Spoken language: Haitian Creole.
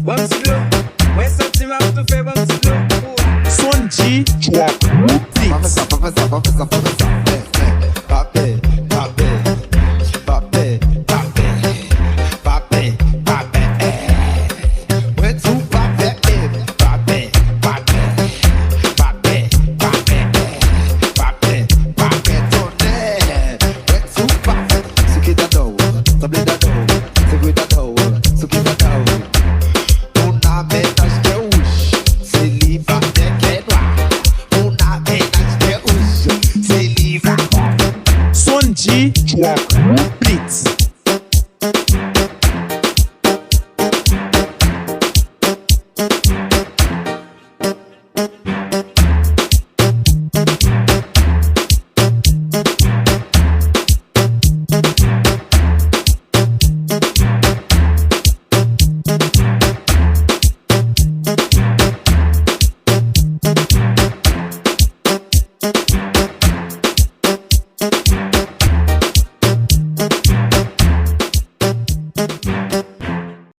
Bon slow, ouais sentiment tout fait bon slow. Son G Drop Beats. Son G Drop